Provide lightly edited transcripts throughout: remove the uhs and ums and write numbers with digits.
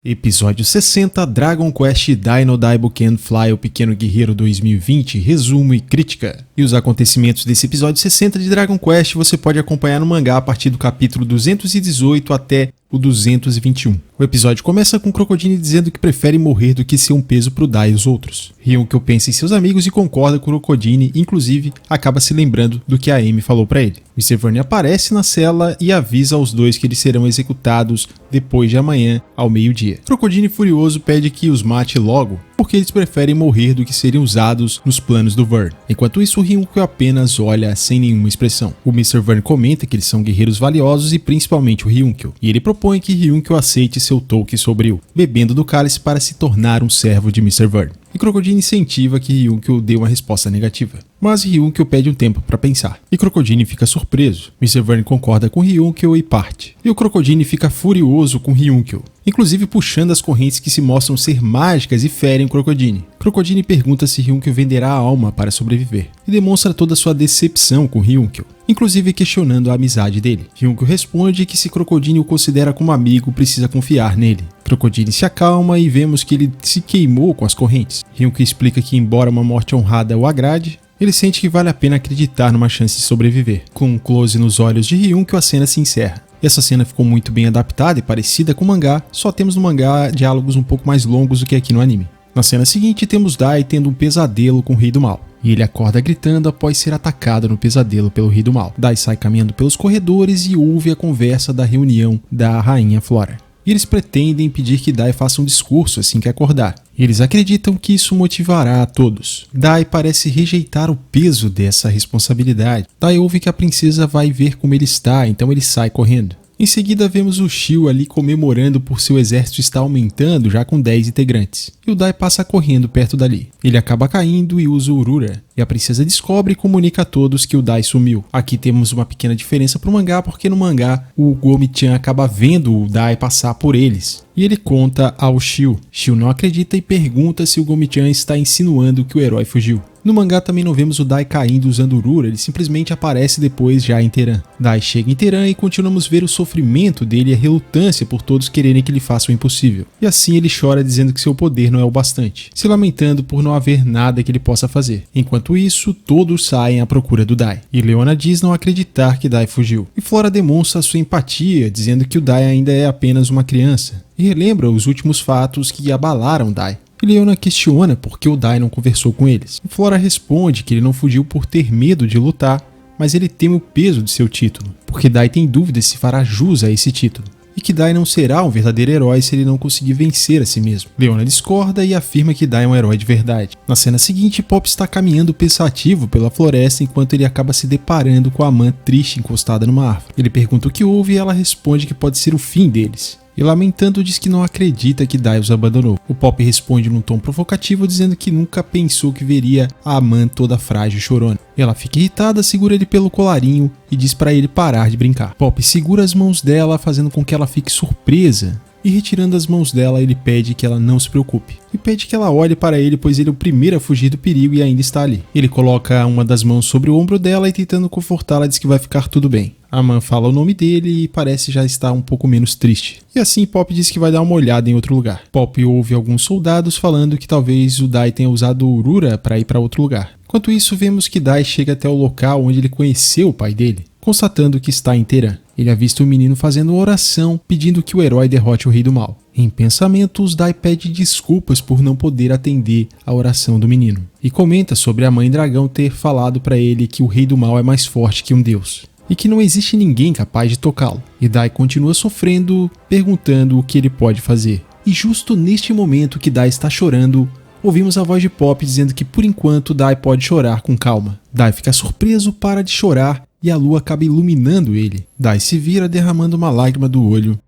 Episódio 60, Dragon Quest Dino Daibu Can Fly, o Pequeno Guerreiro 2020, resumo e crítica. E os acontecimentos desse episódio 60 de Dragon Quest você pode acompanhar no mangá a partir do capítulo 218 até o 221. O episódio começa com Crocodile dizendo que prefere morrer do que ser um peso pro Dai e os outros. Ryunkyo pensa em seus amigos e concorda com Crocodile, inclusive acaba se lembrando do que a Amy falou pra ele. Mr. Verne aparece na cela e avisa aos dois que eles serão executados depois de amanhã, ao meio-dia. Crocodile furioso pede que os mate logo, porque eles preferem morrer do que serem usados nos planos do Verne. Enquanto isso, Ryunkyo apenas olha sem nenhuma expressão. O Mr. Verne comenta que eles são guerreiros valiosos e principalmente o Ryunkyo, e ele propõe que Ryunkyo aceite seu toque sombrio, bebendo do cálice para se tornar um servo de Mr. Verne. E Crocodile incentiva que Ryunkyo dê uma resposta negativa. Mas Ryunkyo pede um tempo para pensar. E Crocodile fica surpreso. Mr. Verne concorda com Ryunkyo e parte. E o Crocodile fica furioso com Ryunkyo, inclusive puxando as correntes que se mostram ser mágicas e ferem Crocodile. Crocodile pergunta se Ryunkyo venderá a alma para sobreviver, e demonstra toda sua decepção com Ryunkyo, inclusive questionando a amizade dele. Ryunkyo responde que se Crocodile o considera como amigo, precisa confiar nele. Crocodile se acalma e vemos que ele se queimou com as correntes. Ryunkyo explica que, embora uma morte honrada o agrade, ele sente que vale a pena acreditar numa chance de sobreviver. Com um close nos olhos de Ryunkyo, a cena se encerra. Essa cena ficou muito bem adaptada e parecida com o mangá, só temos no mangá diálogos um pouco mais longos do que aqui no anime. Na cena seguinte, temos Dai tendo um pesadelo com o Rei do Mal, e ele acorda gritando após ser atacado no pesadelo pelo Rei do Mal. Dai sai caminhando pelos corredores e ouve a conversa da reunião da Rainha Flora. E eles pretendem impedir que Dai faça um discurso assim que acordar. Eles acreditam que isso motivará a todos. Dai parece rejeitar o peso dessa responsabilidade. Dai ouve que a princesa vai ver como ele está, então ele sai correndo. Em seguida vemos o Shio ali comemorando por seu exército estar aumentando já com 10 integrantes. E o Dai passa correndo perto dali. Ele acaba caindo e usa o Urura. E a princesa descobre e comunica a todos que o Dai sumiu. Aqui temos uma pequena diferença pro mangá, porque no mangá o Gomi-chan acaba vendo o Dai passar por eles. E ele conta ao Shio. Shio não acredita e pergunta se o Gomi-chan está insinuando que o herói fugiu. No mangá também não vemos o Dai caindo usando Urura, ele simplesmente aparece depois já em Teran. Dai chega em Teran e continuamos ver o sofrimento dele e a relutância por todos quererem que ele faça o impossível. E assim ele chora dizendo que seu poder não é o bastante, se lamentando por não haver nada que ele possa fazer. Enquanto isso, todos saem à procura do Dai. E Leona diz não acreditar que Dai fugiu. E Flora demonstra sua empatia, dizendo que o Dai ainda é apenas uma criança. E relembra os últimos fatos que abalaram Dai. E Leona questiona por que o Dai não conversou com eles. E Flora responde que ele não fugiu por ter medo de lutar, mas ele teme o peso de seu título, porque Dai tem dúvidas se fará jus a esse título, e que Dai não será um verdadeiro herói se ele não conseguir vencer a si mesmo. Leona discorda e afirma que Dai é um herói de verdade. Na cena seguinte, Pop está caminhando pensativo pela floresta enquanto ele acaba se deparando com a Man triste encostada numa árvore. Ele pergunta o que houve e ela responde que pode ser o fim deles. E lamentando diz que não acredita que Dai os abandonou. O Pop responde num tom provocativo dizendo que nunca pensou que veria a Aman toda frágil e chorona. Ela fica irritada, segura ele pelo colarinho e diz para ele parar de brincar. Pop segura as mãos dela, fazendo com que ela fique surpresa. E retirando as mãos dela, ele pede que ela não se preocupe. E pede que ela olhe para ele, pois ele é o primeiro a fugir do perigo e ainda está ali. Ele coloca uma das mãos sobre o ombro dela e tentando confortá-la diz que vai ficar tudo bem. A Man fala o nome dele e parece já estar um pouco menos triste. E assim Pop diz que vai dar uma olhada em outro lugar. Pop ouve alguns soldados falando que talvez o Dai tenha usado o Urura para ir para outro lugar. Enquanto isso, vemos que Dai chega até o local onde ele conheceu o pai dele, constatando que está em Teran. Ele avista o menino fazendo oração, pedindo que o herói derrote o Rei do Mal. Em pensamentos, Dai pede desculpas por não poder atender a oração do menino. E comenta sobre a Mãe Dragão ter falado para ele que o Rei do Mal é mais forte que um deus. E que não existe ninguém capaz de tocá-lo. E Dai continua sofrendo, perguntando o que ele pode fazer. E justo neste momento que Dai está chorando, ouvimos a voz de Pop dizendo que por enquanto Dai pode chorar com calma. Dai fica surpreso, para de chorar e a lua acaba iluminando ele. Dai se vira derramando uma lágrima do olho.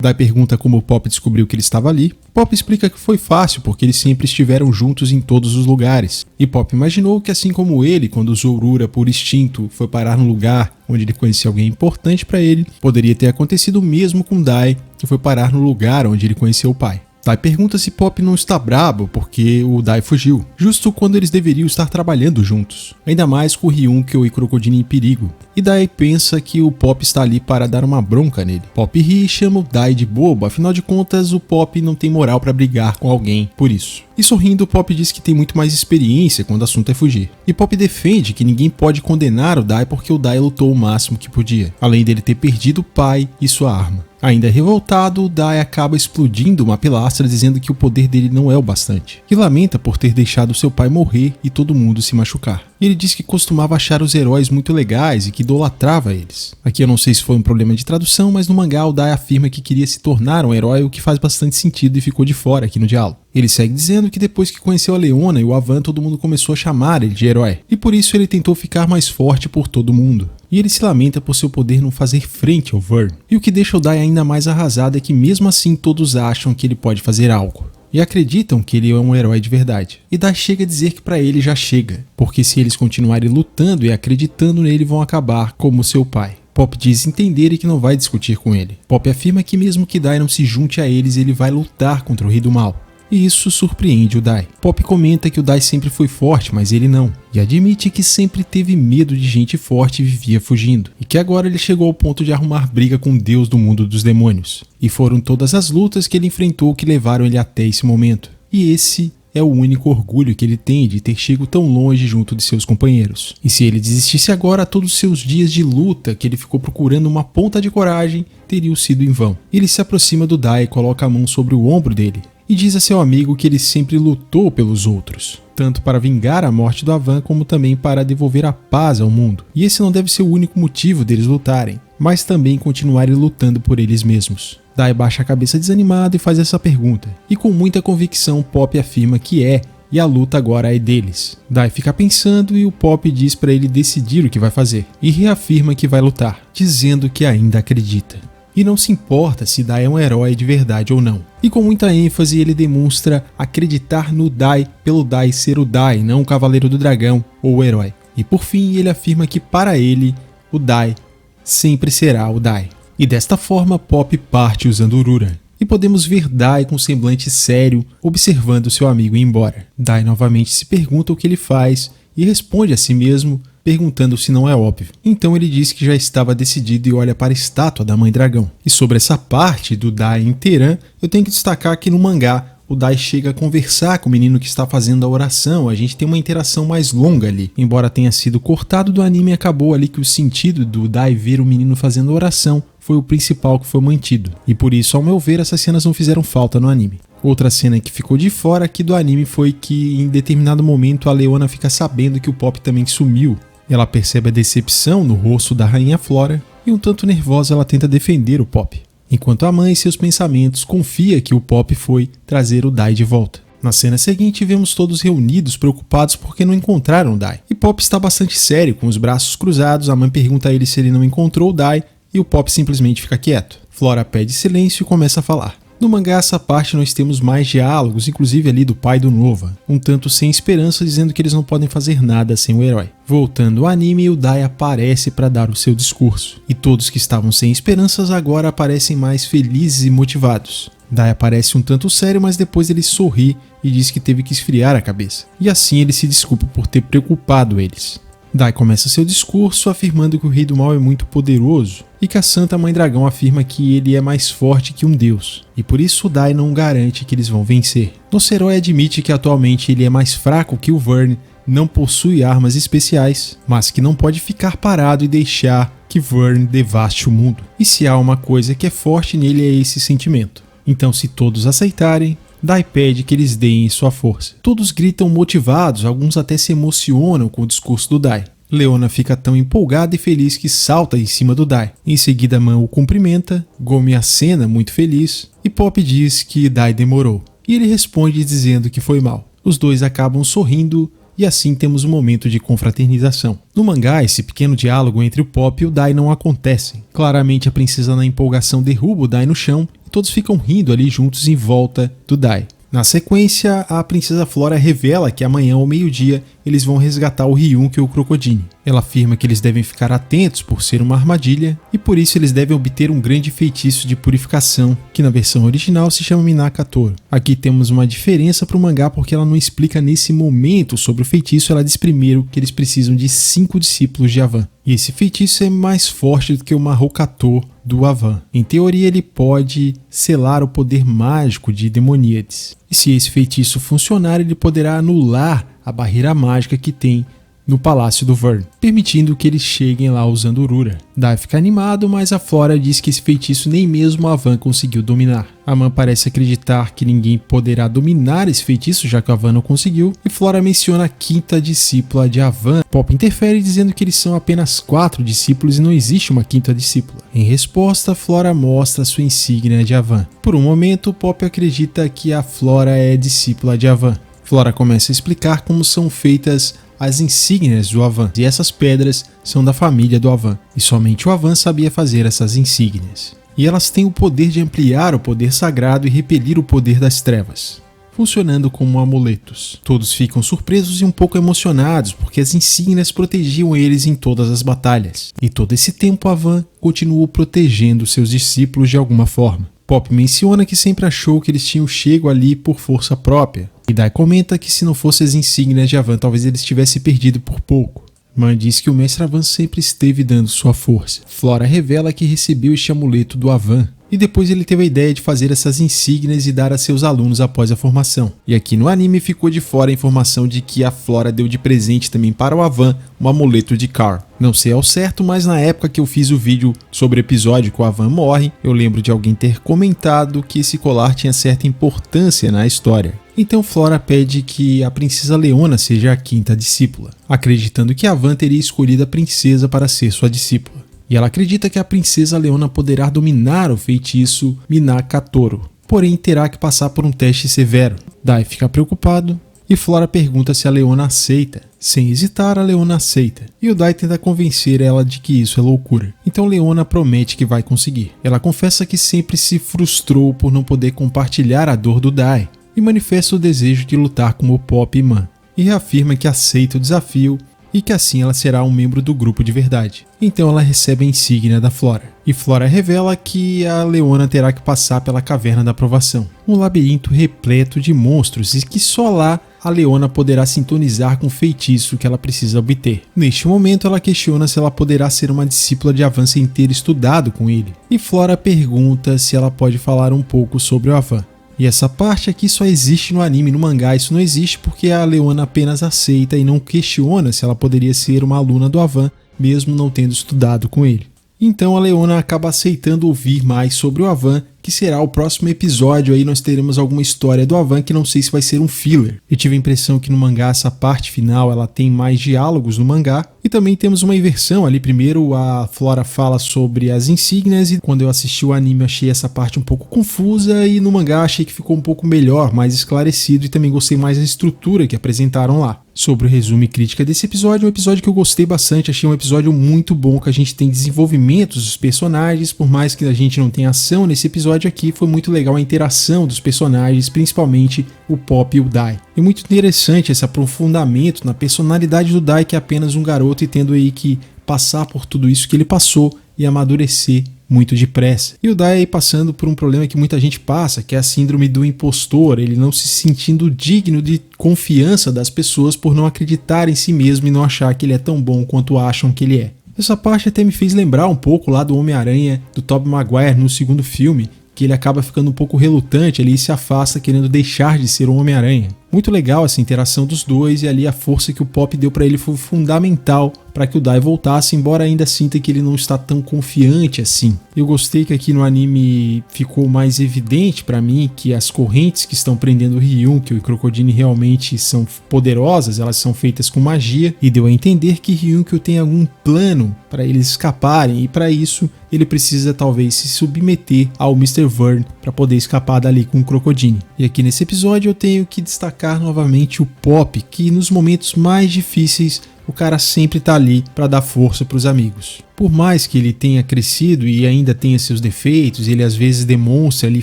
Dai pergunta como Pop descobriu que ele estava ali. Pop explica que foi fácil porque eles sempre estiveram juntos em todos os lugares. E Pop imaginou que assim como ele, quando usou Urura por instinto, foi parar num lugar onde ele conhecia alguém importante para ele, poderia ter acontecido o mesmo com Dai, que foi parar no lugar onde ele conheceu o pai. Dai pergunta se Pop não está brabo porque o Dai fugiu, justo quando eles deveriam estar trabalhando juntos, ainda mais com Ryunkyo e Crocodile em perigo. E Dai pensa que o Pop está ali para dar uma bronca nele. Pop ri e chama o Dai de bobo, afinal de contas o Pop não tem moral para brigar com alguém por isso. E sorrindo, Pop diz que tem muito mais experiência quando o assunto é fugir. E Pop defende que ninguém pode condenar o Dai porque o Dai lutou o máximo que podia, além dele ter perdido o pai e sua arma. Ainda revoltado, o Dai acaba explodindo uma pilastra dizendo que o poder dele não é o bastante, e lamenta por ter deixado seu pai morrer e todo mundo se machucar. E ele diz que costumava achar os heróis muito legais e que idolatrava eles. Aqui eu não sei se foi um problema de tradução, mas no mangá o Dai afirma que queria se tornar um herói, o que faz bastante sentido e ficou de fora aqui no diálogo. Ele segue dizendo que depois que conheceu a Leona e o Avan, todo mundo começou a chamar ele de herói, e por isso ele tentou ficar mais forte por todo mundo. E ele se lamenta por seu poder não fazer frente ao Vern. E o que deixa o Dai ainda mais arrasado é que mesmo assim todos acham que ele pode fazer algo. E acreditam que ele é um herói de verdade. E Dai chega a dizer que pra ele já chega, porque se eles continuarem lutando e acreditando nele vão acabar como seu pai. Pop diz entender e que não vai discutir com ele. Pop afirma que mesmo que Dai não se junte a eles, ele vai lutar contra o Rei do Mal. E isso surpreende o Dai. Pop comenta que o Dai sempre foi forte, mas ele não. E admite que sempre teve medo de gente forte e vivia fugindo. E que agora ele chegou ao ponto de arrumar briga com Deus do mundo dos demônios. E foram todas as lutas que ele enfrentou que levaram ele até esse momento. E esse é o único orgulho que ele tem de ter chegado tão longe junto de seus companheiros. E se ele desistisse agora, todos os seus dias de luta que ele ficou procurando uma ponta de coragem teriam sido em vão. Ele se aproxima do Dai e coloca a mão sobre o ombro dele. E diz a seu amigo que ele sempre lutou pelos outros, tanto para vingar a morte do Avan como também para devolver a paz ao mundo. E esse não deve ser o único motivo deles lutarem, mas também continuarem lutando por eles mesmos. Dai baixa a cabeça desanimado e faz essa pergunta, e com muita convicção Pop afirma que é, e a luta agora é deles. Dai fica pensando e o Pop diz para ele decidir o que vai fazer, e reafirma que vai lutar, dizendo que ainda acredita. E não se importa se Dai é um herói de verdade ou não. E com muita ênfase ele demonstra acreditar no Dai pelo Dai ser o Dai, não o Cavaleiro do Dragão ou o herói. E por fim ele afirma que para ele, o Dai sempre será o Dai. E desta forma Pop parte usando Urura. E podemos ver Dai com um semblante sério, observando seu amigo ir embora. Dai novamente se pergunta o que ele faz e responde a si mesmo, perguntando se não é óbvio. Então ele diz que já estava decidido e olha para a estátua da Mãe Dragão. E sobre essa parte do Dai em Teran, eu tenho que destacar que no mangá, o Dai chega a conversar com o menino que está fazendo a oração, a gente tem uma interação mais longa ali. Embora tenha sido cortado do anime, acabou ali que o sentido do Dai ver o menino fazendo a oração foi o principal que foi mantido. E por isso, ao meu ver, essas cenas não fizeram falta no anime. Outra cena que ficou de fora aqui do anime foi que em determinado momento a Leona fica sabendo que o Pop também sumiu. Ela percebe a decepção no rosto da Rainha Flora e um tanto nervosa ela tenta defender o Pop. Enquanto a mãe, em seus pensamentos, confia que o Pop foi trazer o Dai de volta. Na cena seguinte, vemos todos reunidos, preocupados porque não encontraram o Dai. E Pop está bastante sério, com os braços cruzados, a mãe pergunta a ele se ele não encontrou o Dai e o Pop simplesmente fica quieto. Flora pede silêncio e começa a falar. No mangá, essa parte nós temos mais diálogos, inclusive ali do pai do Nova, um tanto sem esperança, dizendo que eles não podem fazer nada sem o herói. Voltando ao anime, o Dai aparece para dar o seu discurso, e todos que estavam sem esperanças agora aparecem mais felizes e motivados. Dai aparece um tanto sério, mas depois ele sorri e diz que teve que esfriar a cabeça, e assim ele se desculpa por ter preocupado eles. Dai começa seu discurso afirmando que o Rei do Mal é muito poderoso e que a Santa Mãe Dragão afirma que ele é mais forte que um deus, e por isso o Dai não garante que eles vão vencer. Nosso herói admite que atualmente ele é mais fraco que o Vern, não possui armas especiais, mas que não pode ficar parado e deixar que Vern devaste o mundo. E se há uma coisa que é forte nele é esse sentimento. Então, se todos aceitarem, Dai pede que eles deem sua força. Todos gritam motivados, alguns até se emocionam com o discurso do Dai. Leona fica tão empolgada e feliz que salta em cima do Dai. Em seguida, a mãe o cumprimenta, Gomi acena muito feliz e Pop diz que Dai demorou. E ele responde dizendo que foi mal. Os dois acabam sorrindo e assim temos um momento de confraternização. No mangá, esse pequeno diálogo entre o Pop e o Dai não acontece. Claramente a princesa na empolgação derruba o Dai no chão e todos ficam rindo ali juntos em volta do Dai. Na sequência, a princesa Flora revela que amanhã ao meio-dia eles vão resgatar o Ryunkyu e o Crocodile. Ela afirma que eles devem ficar atentos por ser uma armadilha e por isso eles devem obter um grande feitiço de purificação, que na versão original se chama Minakatoro. Aqui temos uma diferença para o mangá porque ela não explica nesse momento sobre o feitiço, ela diz primeiro que eles precisam de 5 discípulos de Avan. E esse feitiço é mais forte do que o Mahokato do Avan. Em teoria, ele pode selar o poder mágico de Demoníades. E se esse feitiço funcionar, ele poderá anular a barreira mágica que tem no Palácio do Vern, permitindo que eles cheguem lá usando Urura. Dai fica animado, mas a Flora diz que esse feitiço nem mesmo Avan conseguiu dominar. Aman parece acreditar que ninguém poderá dominar esse feitiço, já que Avan não conseguiu, e Flora menciona a 5ª discípula de Avan. Pop interfere dizendo que eles são apenas 4 discípulos e não existe uma 5ª discípula. Em resposta, Flora mostra sua insígnia de Avan. Por um momento, Pop acredita que a Flora é discípula de Avan. Flora começa a explicar como são feitas as insígnias do Avan, e essas pedras são da família do Avan, e somente o Avan sabia fazer essas insígnias. E elas têm o poder de ampliar o poder sagrado e repelir o poder das trevas, funcionando como amuletos. Todos ficam surpresos e um pouco emocionados, porque as insígnias protegiam eles em todas as batalhas. E todo esse tempo Avan continuou protegendo seus discípulos de alguma forma. Pop menciona que sempre achou que eles tinham chego ali por força própria, e Dai comenta que se não fossem as insígnias de Avan, talvez eles tivessem perdido por pouco. Man diz que o mestre Avan sempre esteve dando sua força. Flora revela que recebeu este amuleto do Avan, e depois ele teve a ideia de fazer essas insígnias e dar a seus alunos após a formação. E aqui no anime ficou de fora a informação de que a Flora deu de presente também para o Avan um amuleto de Carl. Não sei ao certo, mas na época que eu fiz o vídeo sobre o episódio que o Avan morre, eu lembro de alguém ter comentado que esse colar tinha certa importância na história. Então Flora pede que a princesa Leona seja a 5ª discípula, acreditando que Avan teria escolhido a princesa para ser sua discípula. E ela acredita que a princesa Leona poderá dominar o feitiço Minakatoro, porém terá que passar por um teste severo. Dai fica preocupado e Flora pergunta se a Leona aceita. Sem hesitar, a Leona aceita, e o Dai tenta convencer ela de que isso é loucura. Então Leona promete que vai conseguir. Ela confessa que sempre se frustrou por não poder compartilhar a dor do Dai, e manifesta o desejo de lutar como Pop e Man, e reafirma que aceita o desafio e que assim ela será um membro do grupo de verdade. Então ela recebe a insígnia da Flora, e Flora revela que a Leona terá que passar pela Caverna da Provação, um labirinto repleto de monstros e que só lá a Leona poderá sintonizar com o feitiço que ela precisa obter. Neste momento ela questiona se ela poderá ser uma discípula de Avan sem ter estudado com ele, e Flora pergunta se ela pode falar um pouco sobre o Avan. E essa parte aqui só existe no anime, no mangá isso não existe porque a Leona apenas aceita e não questiona se ela poderia ser uma aluna do Avan, mesmo não tendo estudado com ele. Então a Leona acaba aceitando ouvir mais sobre o Avan, que será o próximo episódio. Aí nós teremos alguma história do Avan que não sei se vai ser um filler. Eu tive a impressão que no mangá essa parte final ela tem mais diálogos no mangá. E também temos uma inversão ali. Primeiro a Flora fala sobre as insígnias e quando eu assisti o anime achei essa parte um pouco confusa e no mangá achei que ficou um pouco melhor, mais esclarecido e também gostei mais da estrutura que apresentaram lá. Sobre o resumo e crítica desse episódio, um episódio que eu gostei bastante, achei um episódio muito bom, que a gente tem desenvolvimentos dos personagens, por mais que a gente não tenha ação nesse episódio aqui, foi muito legal a interação dos personagens, principalmente o Pop e o Dai. E muito interessante esse aprofundamento na personalidade do Dai, que é apenas um garoto e tendo aí que passar por tudo isso que ele passou e amadurecer muito depressa. E o Dai passando por um problema que muita gente passa, que é a síndrome do impostor, ele não se sentindo digno de confiança das pessoas por não acreditar em si mesmo e não achar que ele é tão bom quanto acham que ele é. Essa parte até me fez lembrar um pouco lá do Homem-Aranha do Tobey Maguire no segundo filme, que ele acaba ficando um pouco relutante ali e se afasta querendo deixar de ser um Homem-Aranha. Muito legal essa interação dos dois e ali a força que o Pop deu pra ele foi fundamental para que o Dai voltasse, embora ainda sinta que ele não está tão confiante assim. Eu gostei que aqui no anime ficou mais evidente para mim que as correntes que estão prendendo o Ryunkyu e Crocodile realmente são poderosas, elas são feitas com magia, e deu a entender que Ryunkyu tem algum plano para eles escaparem, e para isso ele precisa talvez se submeter ao Mr. Vern para poder escapar dali com o Crocodile. E aqui nesse episódio eu tenho que destacar destacar novamente o Pop, que nos momentos mais difíceis o cara sempre tá ali para dar força para os amigos. Por mais que ele tenha crescido e ainda tenha seus defeitos, ele às vezes demonstra ali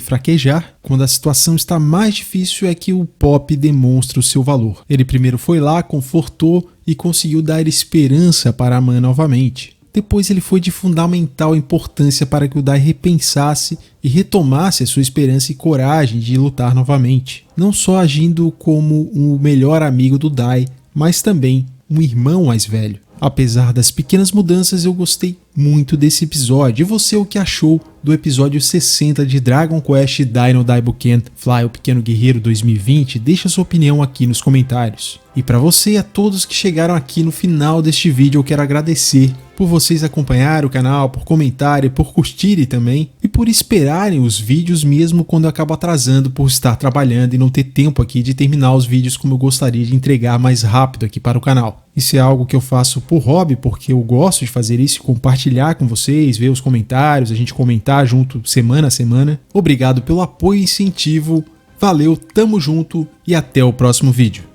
fraquejar, quando a situação está mais difícil é que o Pop demonstra o seu valor. Ele primeiro foi lá, confortou e conseguiu dar esperança para a Man novamente. Depois ele foi de fundamental importância para que o Dai repensasse e retomasse a sua esperança e coragem de lutar novamente. Não só agindo como o melhor amigo do Dai, mas também um irmão mais velho. Apesar das pequenas mudanças, eu gostei muito desse episódio. E você, o que achou do episódio 60 de Dragon Quest Dino Daibuken Fly, o Pequeno Guerreiro 2020? Deixa sua opinião aqui nos comentários. E para você e a todos que chegaram aqui no final deste vídeo, eu quero agradecer por vocês acompanharem o canal, por comentarem, por curtirem também e por esperarem os vídeos mesmo quando eu acabo atrasando por estar trabalhando e não ter tempo aqui de terminar os vídeos como eu gostaria de entregar mais rápido aqui para o canal. Isso é algo que eu faço por hobby, porque eu gosto de fazer isso, compartilhar com vocês, ver os comentários, a gente comentar junto semana a semana. Obrigado pelo apoio e incentivo, valeu, tamo junto e até o próximo vídeo.